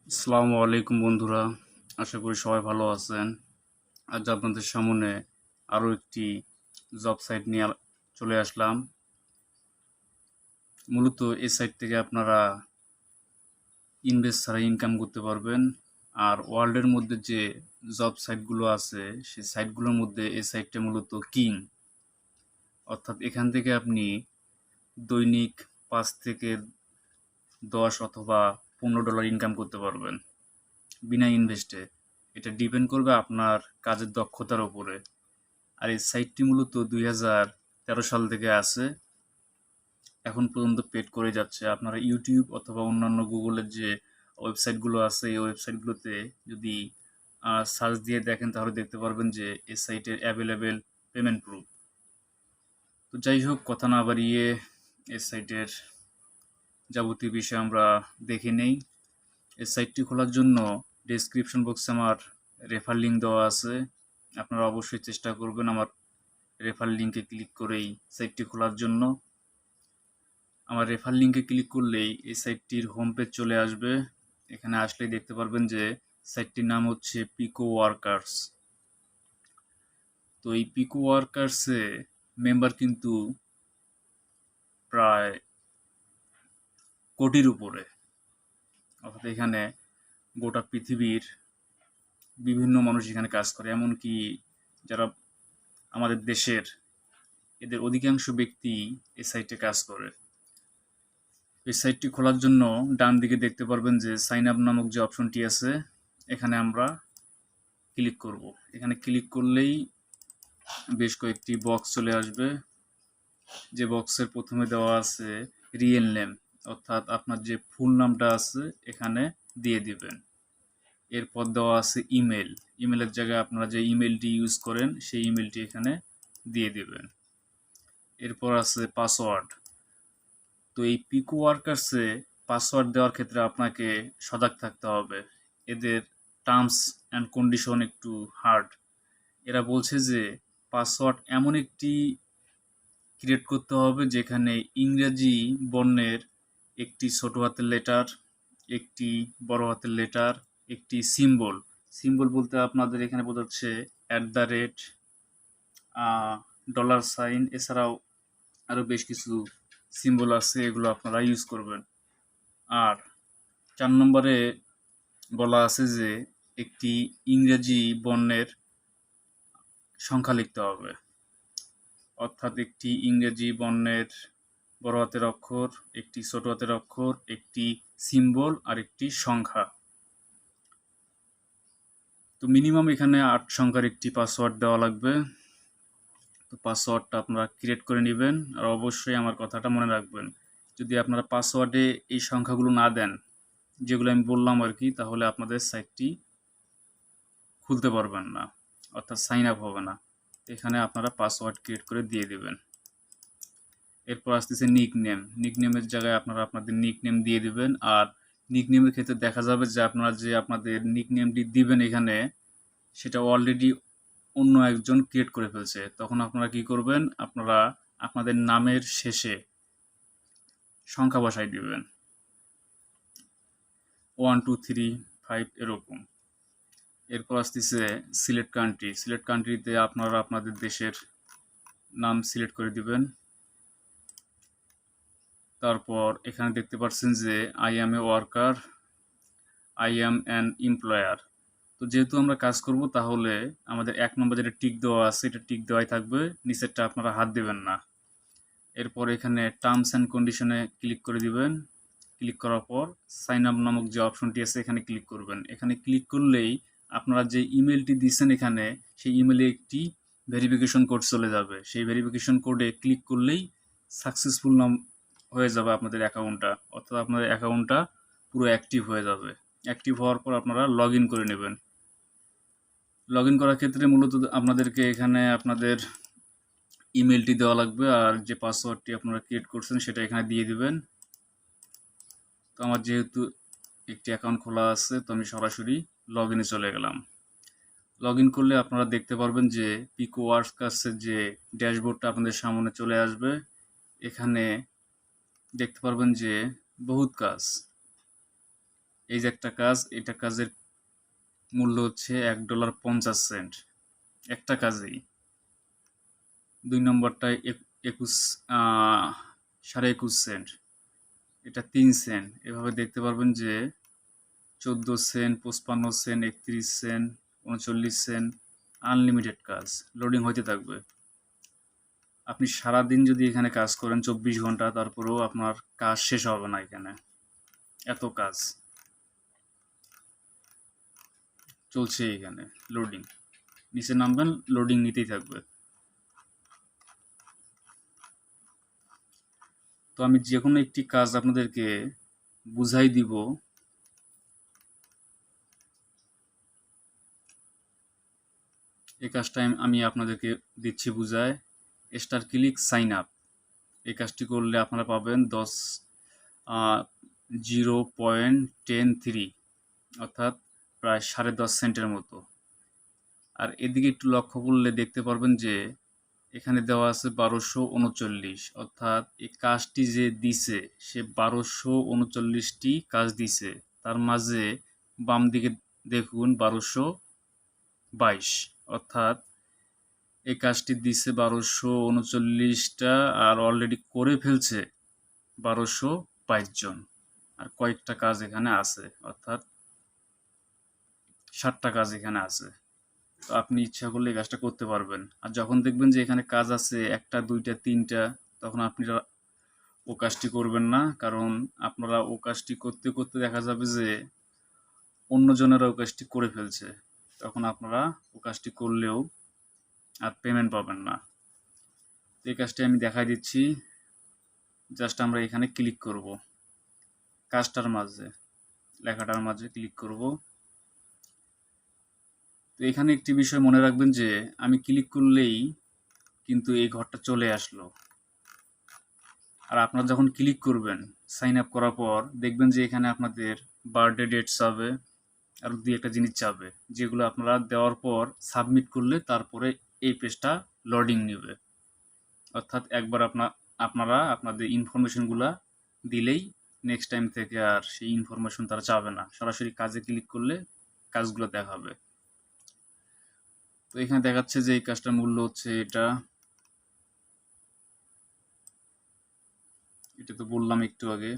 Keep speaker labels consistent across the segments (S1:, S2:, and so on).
S1: আসসালামু আলাইকুম বন্ধুরা, আশা করি সবাই ভালো আছেন। আজ আপনাদের সামনে আরও একটি জব সাইট নিয়ে চলে আসলাম। মূলত এই সাইট থেকে আপনারা ইনভেস্ট ছাড়া ইনকাম করতে পারবেন। আর ওয়ার্ল্ডের মধ্যে যে জব সাইটগুলো আছে সেই সাইটগুলোর মধ্যে এই সাইটটা মূলত কিং। অর্থাৎ এখান থেকে আপনি দৈনিক 5 থেকে 10 অথবা $15 ইনকাম করতে পারবেন বিনা ইনভেস্টে। এটা ডিপেন্ড করবে আপনার কাজের দক্ষতার উপরে। আর এই সাইটটি মূলত 2013 সাল থেকে আছে, এখন পর্যন্ত পেড করে যাচ্ছে। আপনারা ইউটিউব অথবা অন্যান্য গুগলের যে ওয়েবসাইটগুলো আছে এই ওয়েবসাইটগুলোতে যদি সার্চ দিয়ে দেখেন তাহলে দেখতে পারবেন যে এই সাইটের অ্যাভেলেবেল পেমেন্ট প্রুফ। তো যাই হোক, কথা না বাড়িয়ে এই সাইটের যাবতীয় বিষয় আমরা দেখে নেই। এই সাইটটি খোলার জন্য ডেসক্রিপশন বক্সে আমার রেফার লিঙ্ক দেওয়া আছে। আপনারা অবশ্যই চেষ্টা করবেন আমার রেফার লিঙ্কে ক্লিক করেই সাইটটি খোলার জন্য। আমার রেফার লিঙ্কে ক্লিক করলেই এই সাইটটির হোম পেজ চলে আসবে। এখানে আসলেই দেখতে পারবেন যে সাইটটির নাম হচ্ছে পিকো ওয়ার্কার্স। তো এই পিকো ওয়ার্কার্সে মেম্বার কিন্তু প্রায় কোটির উপরে। অর্থাৎ এখানে গোটা পৃথিবীর বিভিন্ন মানুষ এখানে কাজ করে, এমনকি যারা আমাদের দেশের এদের অধিকাংশ ব্যক্তি এই সাইটে কাজ করে। এই সাইটটি খোলার জন্য ডান দিকে দেখতে পারবেন যে সাইন আপ নামক যে অপশনটি আছে, এখানে আমরা ক্লিক করব। এখানে ক্লিক করলেই বেশ কয়েকটি বক্স চলে আসবে, যে বক্সের প্রথমে দেওয়া আছে রিয়েল নেম, অর্থাৎ আপনার যে ফুল নামটা আছে এখানে দিয়ে দিবেন। এরপর দেওয়া আছে ইমেল, ইমেলের জায়গায় আপনারা যে ইমেলটি ইউজ করেন সেই ইমেলটি এখানে দিয়ে দিবেন। এরপর আছে পাসওয়ার্ড। তো এই পিকো ওয়ার্কার্সে পাসওয়ার্ড দেওয়ার ক্ষেত্রে আপনাকে সজাগ থাকতে হবে। এদের টার্মস অ্যান্ড কন্ডিশন একটু হার্ড। এরা বলছে যে পাসওয়ার্ড এমন একটি ক্রিয়েট করতে হবে যেখানে ইংরেজি বর্ণের একটি ছোট হাতের লেটার, একটি বড় হাতের লেটার, একটি সিম্বল। সিম্বল বলতে আপনাদের এখানে বোঝাচ্ছে @ $, এছাড়াও আরও বেশ কিছু সিম্বল আছে, এগুলো আপনারা ইউজ করবেন। আর 4 নম্বরে বলা আছে যে একটি ইংরেজি বর্ণের সংখ্যা লিখতে হবে, অর্থাৎ একটি ইংরেজি বর্ণের বড় হাতের অক্ষর, একটি ছোট হাতের অক্ষর, একটি সিম্বল আর একটি সংখ্যা। তো মিনিমাম এখানে 8 সংখ্যার একটি পাসওয়ার্ড দেওয়া লাগবে। তো পাসওয়ার্ডটা আপনারা ক্রিয়েট করে নেবেন। আর অবশ্যই আমার কথাটা মনে রাখবেন, যদি আপনারা পাসওয়ার্ডে এই সংখ্যাগুলো না দেন যেগুলো আমি বললাম আর কি, তাহলে আপনাদের সাইটটি খুলতে পারবেন না, অর্থাৎ সাইন আপ হবে না। এখানে আপনারা পাসওয়ার্ড ক্রিয়েট করে দিয়ে দিবেন। এরপর আসতেছে নিকনেম। নিকনেমের জায়গায় আপনারা আপনাদের নিকনেম দিয়ে দিবেন। আর নিকনেমের ক্ষেত্রে দেখা যাবে যে আপনারা যে আপনাদের নিকনেমটি দিবেন এখানে, সেটা অলরেডি অন্য একজন ক্রিয়েট করে ফেলছে। তখন আপনারা কি করবেন, আপনারা আপনাদের নামের শেষে সংখ্যা বসাই দিবেন, 1 2 3 5 এরকম। এরপর আসতেছে সিলেক্ট কান্ট্রি। সিলেক্ট কান্ট্রিতে আপনারা আপনাদের দেশের নাম সিলেক্ট করে দিবেন। তারপর এখানে দেখতে পাচ্ছেন যে I am A worker, I am an employer. তো যেহেতু আমরা কাজ করব তাহলে আমাদের 1 নম্বর যেটা টিক দেওয়া আছে এটা টিক দেওয়াই থাকবে, নিচেরটা আপনারা হাত দেবেন না। এরপর এখানে টার্মস অ্যান্ড কন্ডিশনে ক্লিক করে দিবেন। ক্লিক করার পর সাইন আপ নামক যে অপশনটি আছে এখানে ক্লিক করবেন। এখানে ক্লিক করলেই আপনারা যে ইমেলটি দিচ্ছেন এখানে, সেই ইমেলে একটি ভেরিফিকেশন কোড চলে যাবে। সেই ভেরিফিকেশন কোডে ক্লিক করলেই সাকসেসফুল নাম হয়ে যাবে আপনাদের অ্যাকাউন্টটা, অর্থাৎ আপনাদের অ্যাকাউন্টটা পুরো অ্যাক্টিভ হয়ে যাবে। অ্যাক্টিভ হওয়ার পর আপনারা লগ ইন করে নেবেন। লগ ইন করার ক্ষেত্রে মূলত আপনাদেরকে এখানে আপনাদের ইমেলটি দেওয়া লাগবে, আর যে পাসওয়ার্ডটি আপনারা ক্রিয়েট করছেন সেটা এখানে দিয়ে দিবেন। তো আমার যেহেতু একটি অ্যাকাউন্ট খোলা আছে, তো আমি সরাসরি লগ ইনে চলে গেলাম। লগ ইন করলে আপনারা দেখতে পারবেন যে পিকো ওয়ার্কার্সের যে ড্যাশবোর্ডটা আপনাদের সামনে চলে আসবে। এখানে দেখতে পারবেন যে বহুত কাজ, এই যে একটা কাজ, এটা কাজের মূল্য হচ্ছে $1.50 একটা কাজেই। 2 নম্বরটা 21.21 এটা 3 সেন্ট। এভাবে দেখতে পারবেন যে 14 cent, 55 cent, 31 cent, 39 cent, unlimited কাজ লোডিং হইতে থাকবে। আপনি সারাদিন যদি এখানে কাজ করেন 24 ঘন্টা, তারপরেও আপনার কাজ শেষ হবে না। এখানে এত কাজ চলছে, এখানে লোডিং, নিচে নামবেন লোডিং নিতেই থাকবে। তো আমি যে কোনো একটি কাজ আপনাদেরকে বুঝাই দিব। এই কাজটা আমি আপনাদেরকে দিচ্ছি বুঝায়। স্টার ক্লিক সাইন আপ, এই কাজটি করলে আপনারা পাবেন 0.13, অর্থাৎ প্রায় 10.5 সেন্টের মতো। আর এদিকে একটু লক্ষ্য করলে দেখতে পারবেন যে এখানে দেওয়া আছে 1239, অর্থাৎ এই কাজটি যে দিছে সে 1239টি কাজ দিছে। তার মাঝে বাম দিকে দেখুন 1222, অর্থাৎ এই কাজটি দিছে 1239টা, আর অলরেডি করে ফেলছে 1222 জন। আর কয়েকটা কাজ এখানে আছে, অর্থাৎ 7টা কাজ এখানে আছে। তো আপনি ইচ্ছা করলে এই কাজটা করতে পারবেন। আর যখন দেখবেন যে এখানে কাজ আছে 1টা 2টা 3টা, তখন আপনি ও কাজটি করবেন না, কারণ আপনারা ও কাজটি করতে করতে দেখা যাবে যে অন্যজনেরা ও কাজটি করে ফেলছে। তখন আপনারা ও কাজটি করলেও আর পেমেন্ট পাবেন না। তো এই কাজটি আমি দেখাই দিচ্ছি। জাস্ট আমরা এখানে ক্লিক করব, কাজটার মাঝে, লেখাটার মাঝে ক্লিক করব। তো এখানে একটি বিষয় মনে রাখবেন যে আমি ক্লিক করলেই কিন্তু এই ঘরটা চলে আসলো। আর আপনারা যখন ক্লিক করবেন সাইন আপ করার পর, দেখবেন যে এখানে আপনাদের বার্থডে ডেট চাবে, আর দুই একটা জিনিস চাবে, যেগুলো আপনারা দেওয়ার পর সাবমিট করলে তারপরে এই পেজটা লোডিং নেবে। অর্থাৎ একবার আপনারা আপনাদের ইনফরমেশনগুলো দিলেই নেক্সট টাইম থেকে আর সেই ইনফরমেশন তারা চাবে না, সরাসরি কাজে ক্লিক করলে কাজগুলো দেখাবে। তো এখানে দেখাচ্ছে যে এই কাজটার মূল্য হচ্ছে এটা তো বললাম একটু আগে।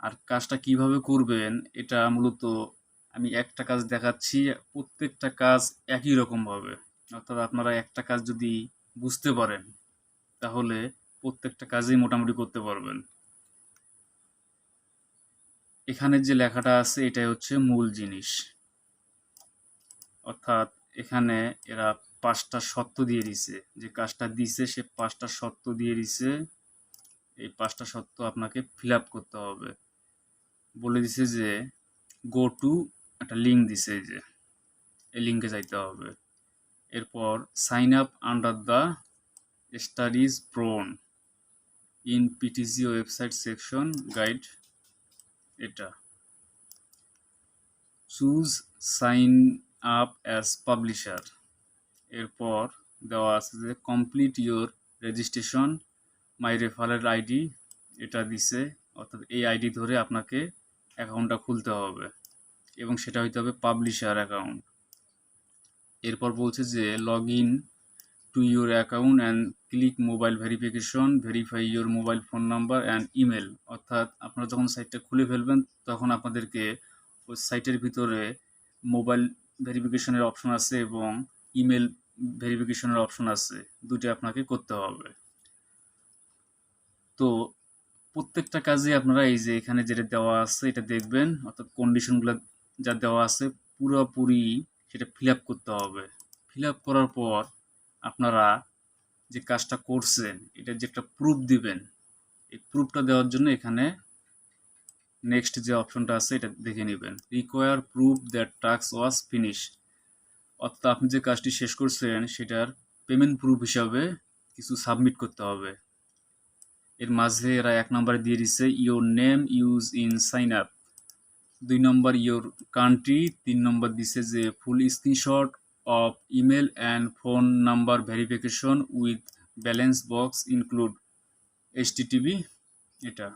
S1: আর কাজটা কিভাবে করবেন এটা মূলত আমি একটা কাজ দেখাচ্ছি, প্রত্যেকটা কাজ একই রকম ভাবে। অর্থাৎ আপনারা একটা কাজ যদি বুঝতে পারেন তাহলে প্রত্যেকটা কাজই মোটামুটি করতে পারবেন। এখানে যে লেখাটা আছে এটাই হচ্ছে মূল জিনিস। অর্থাৎ এখানে এরা 5টা শর্ত দিয়ে দিছে, যে কাজটা দিছে সে 5টা শর্ত দিয়ে দিছে। এই 5টা শর্ত আপনাকে ফিল আপ করতে হবে। বলে দিছে যে গো টু, একটা লিঙ্ক দিছে, এই যে এই লিঙ্কে যাইতে হবে। এরপর sign up under the studies prone in PTC website section guide, এটা choose sign up as publisher. এরপর দেওয়া আছে যে complete your registration my referral ID, এটা দিছে। অর্থাৎ এই আইডি ধরে আপনাকে অ্যাকাউন্টটা খুলতে হবে এবং সেটা হইতে হবে পাবলিশার অ্যাকাউন্ট। এরপর বলছে যে log in to your account and click mobile verification, verify your mobile phone number and email. অর্থাৎ আপনারা যখন সাইটটা খুলে ফেলবেন তখন আপনাদেরকে ওই সাইটের ভিতরে মোবাইল ভেরিফিকেশনের অপশন আছে এবং ইমেল ভেরিফিকেশনের অপশন আছে, দুটি আপনাকে করতে হবে। তো প্রত্যেকটা কাজে আপনারা এই যে এখানে যেটা দেওয়া আছে এটা দেখবেন, অর্থাৎ কন্ডিশনগুলো যা দেওয়া আছে পুরোপুরি সেটা ফিল আপ করতে হবে। ফিল আপ করার পর আপনারা যে কাজটা করছেন এটা যে একটা প্রুফ দিবেন, এই প্রুফটা দেওয়ার জন্য এখানে নেক্সট যে অপশনটা আছে এটা দেখে নেবেন, require proof that task was finish. অর্থাৎ আপনি যে কাজটি শেষ করছেন সেটার পেমেন্ট প্রুফ হিসাবে কিছু সাবমিট করতে হবে। এর মাঝে এরা 1 নম্বরে দিয়ে দিচ্ছে your name use in sign up, 2 নম্বর ইউর কান্ট্রি, 3 নম্বর দিছে যে full screenshot of email and phone number verification with balance box include HTTP, এটা।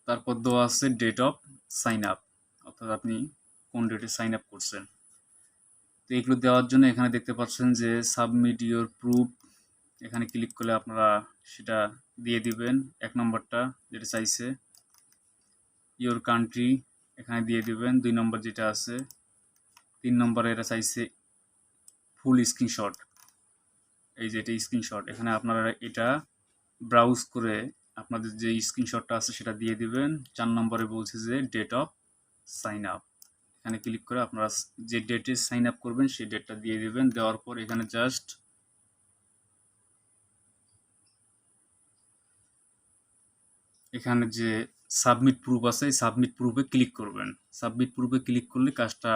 S1: তারপর দেওয়া আছে ডেট অফ সাইন আপ, অর্থাৎ আপনি কোন ডেটে সাইন আপ করছেন। তো এগুলো দেওয়ার জন্য এখানে দেখতে পাচ্ছেন যে সাবমিট ইউর প্রুফ, এখানে ক্লিক করলে আপনারা সেটা দিয়ে দিবেন। 1 নম্বরটা যেটা চাইছে, ইউর কান্ট্রি এখানে দিয়ে দিবেন। 2 নম্বর যেটা আছে, 3 নম্বরে এটা চাইছে ফুল স্ক্রিনশট, এই যে এটা স্ক্রিনশট, এখানে আপনারা এটা ব্রাউজ করে আপনাদের যে স্ক্রিনশটটা আছে সেটা দিয়ে দিবেন। 4 নম্বরে বলছে যে ডেট অফ সাইন আপ, এখানে ক্লিক করে আপনারা যে ডেটে সাইন আপ করবেন সেই ডেটটা দিয়ে দিবেন। দেওয়ার পর এখানে জাস্ট এখানে যে সাবমিট প্রুফ আছে এই সাবমিট প্রুফে ক্লিক করবেন। সাবমিট প্রুফে ক্লিক করলে কাজটা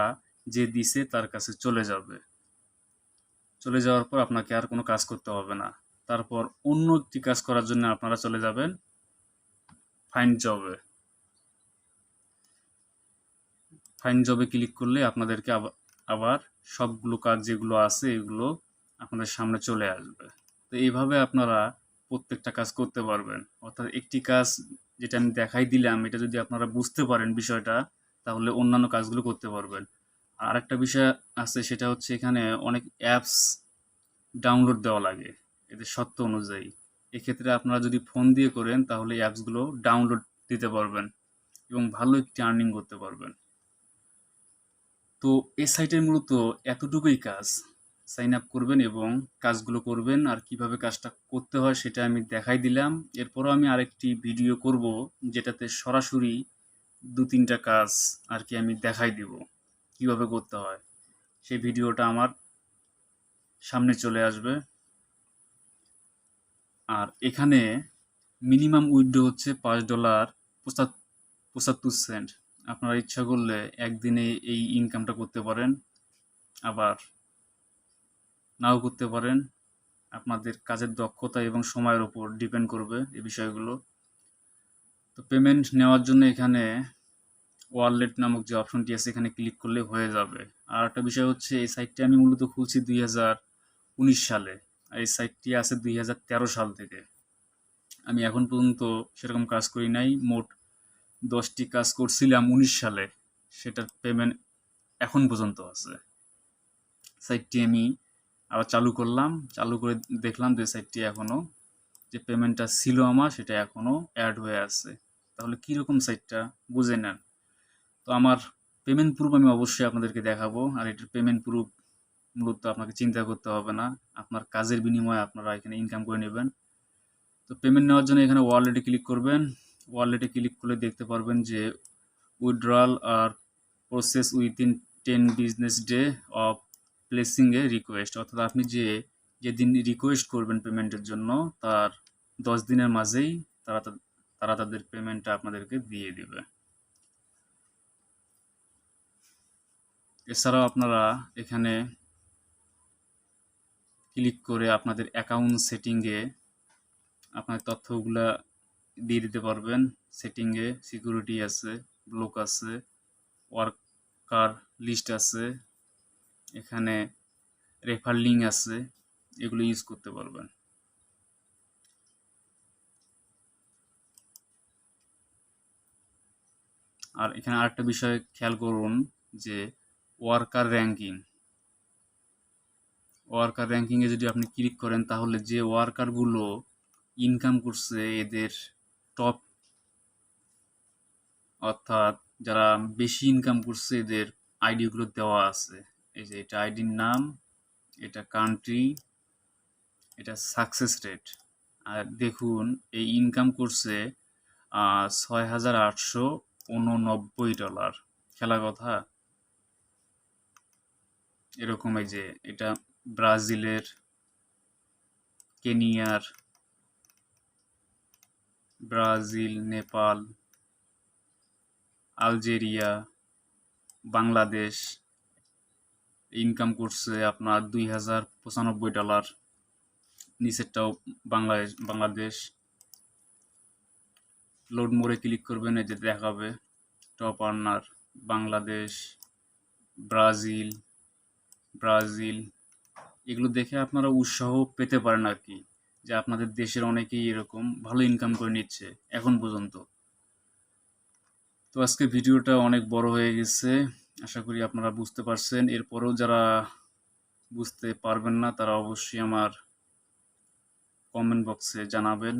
S1: যে দিছে তার কাছে চলে যাবে। চলে যাওয়ার পর আপনাকে আর কোনো কাজ করতে হবে না। তারপর অন্য একটি কাজ করার জন্য আপনারা চলে যাবেন ফাইন্ড জবে। ফাইন্ড জবে ক্লিক করলে আপনাদেরকে আবার সবগুলো কাজ যেগুলো আছে এগুলো আপনাদের সামনে চলে আসবে। তো এইভাবে আপনারা প্রত্যেকটা কাজ করতে পারবেন। অর্থাৎ একটি কাজ যেটা আমি দেখাই দিলাম, এটা যদি আপনারা বুঝতে পারেন বিষয়টা, তাহলে অন্যান্য কাজগুলো করতে পারবেন। আর একটা বিষয় আছে, সেটা হচ্ছে এখানে অনেক অ্যাপস ডাউনলোড দেওয়া লাগে এদের শর্ত অনুযায়ী। এক্ষেত্রে আপনারা যদি ফোন দিয়ে করেন তাহলে এই অ্যাপসগুলো ডাউনলোড দিতে পারবেন এবং ভালো একটি আর্নিং করতে পারবেন। তো এই সাইটের মূলত এতটুকুই কাজ, সাইন আপ করবেন এবং কাজগুলো করবেন। আর কিভাবে কাজটা করতে হয় সেটা আমি দেখাই দিলাম। এরপরও আমি আরেকটি ভিডিও করব যেটাতে সরাসরি 2-3টা কাজ আর কি আমি দেখাই দিব কিভাবে করতে হয়। সেই ভিডিওটা আমার সামনে চলে আসবে। আর এখানে মিনিমাম উইথড্র হচ্ছে $5.75। আপনারা ইচ্ছা করলে একদিনে এই ইনকামটা করতে পারেন, আবার নাও করতে পারেন। আপনাদের কাজের দক্ষতা এবং সময়ের উপর ডিপেন্ড করবে এই বিষয়গুলো। তো পেমেন্ট নেওয়ার জন্য এখানে ওয়ালেট নামক যে অপশনটি আছে এখানে ক্লিক করলে হয়ে যাবে। আর একটা বিষয় হচ্ছে এই সাইটটি আমি মূলত খুলছি 2019 সালে, আর এই সাইটটি আছে 2013 সাল থেকে। আমি এখন পর্যন্ত সেরকম কাজ করি নাই। মোট 10টি কাজ করছিলাম 19 সালে, সেটার পেমেন্ট এখন পর্যন্ত আছে। সাইটটি আমি আবার চালু করলাম, চালু করে দেখলাম যে সাইটটি এখনও যে পেমেন্টটা ছিল আমার সেটা এখনও অ্যাড হয়ে আছে। তাহলে কীরকম সাইটটা বুঝে নেন। তো আমার পেমেন্ট প্রুফ আমি অবশ্যই আপনাদেরকে দেখাবো। আর এটার পেমেন্ট প্রুফ মূলত আপনাকে চিন্তা করতে হবে না, আপনার কাজের বিনিময়ে আপনারা এখানে ইনকাম করে নেবেন। তো পেমেন্ট নেওয়ার জন্য এখানে ওয়ালেটে ক্লিক করবেন। ওয়ালেটে ক্লিক করলে দেখতে পারবেন যে withdrawal are process within 10 business day of placing a request, অর্থাৎ আপনি যেদিন রিকোয়েস্ট করবেন পেমেন্টের জন্য তার 10 দিনের মাঝেই তারা তাদের পেমেন্টটা আপনাদেরকে দিয়ে দিবে। এছাড়াও আপনারা এখানে ক্লিক করে আপনাদের অ্যাকাউন্ট সেটিংয়ে আপনার তথ্যগুলা দিয়ে দিতে পারবেন। সেটিংয়ে সিকিউরিটি আছে, ব্লক আছে, ওয়ার্কার লিস্ট আছে, এখানে রেফার লিঙ্ক আছে, এগুলো ইউজ করতে পারবেন। আর এখানে আরেকটা বিষয় খেয়াল করুন যে ওয়ার্কার র্যাঙ্কিংয়ে যদি আপনি ক্লিক করেন তাহলে যে ওয়ার্কারগুলো ইনকাম করছে এদের টপ, অর্থাৎ যারা বেশি ইনকাম করছে এদের আইডিগুলো দেওয়া আছে। এই যে এটা আইডির নাম, এটা কান্ট্রি, এটা সাকসেস রেট। আর দেখুন এই ইনকাম করছে $6,889। খেলা কথা এরকম। এই যে এটা ব্রাজিলের, কেনিয়ার, Brazil, Nepal, Algeria, Bangladesh income করছে আপনার $2,095। নিচেরটাও বাংলাদেশ। লোড মোড়ে ক্লিক করবেন, এই যে দেখাবে টপ আর্নার বাংলাদেশ, ব্রাজিল। এগুলো দেখে আপনারা উৎসাহ পেতে পারেন আর কি, যে আপনাদের দেশের অনেকেই এরকম ভালো ইনকাম করে নিচ্ছে এখন পর্যন্ত। তো আজকে ভিডিওটা অনেক বড় হয়ে গেছে, আশা করি আপনারা বুঝতে পারছেন। এরপরেও যারা বুঝতে পারবেন না তারা অবশ্যই আমার কমেন্ট বক্সে জানাবেন,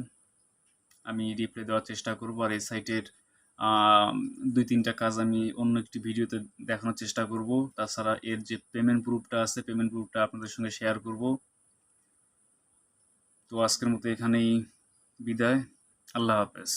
S1: আমি রিপ্লাই দেওয়ার চেষ্টা করব। আর এই সাইটের 2-3টা কাজ আমি অন্য একটি ভিডিওতে দেখানোর চেষ্টা করব। তাছাড়া এর যে পেমেন্ট প্রুফটা আছে, পেমেন্ট প্রুফটা আপনাদের সঙ্গে শেয়ার করব। তো আজকের মতো এখানেই বিদায়, আল্লাহ হাফেজ।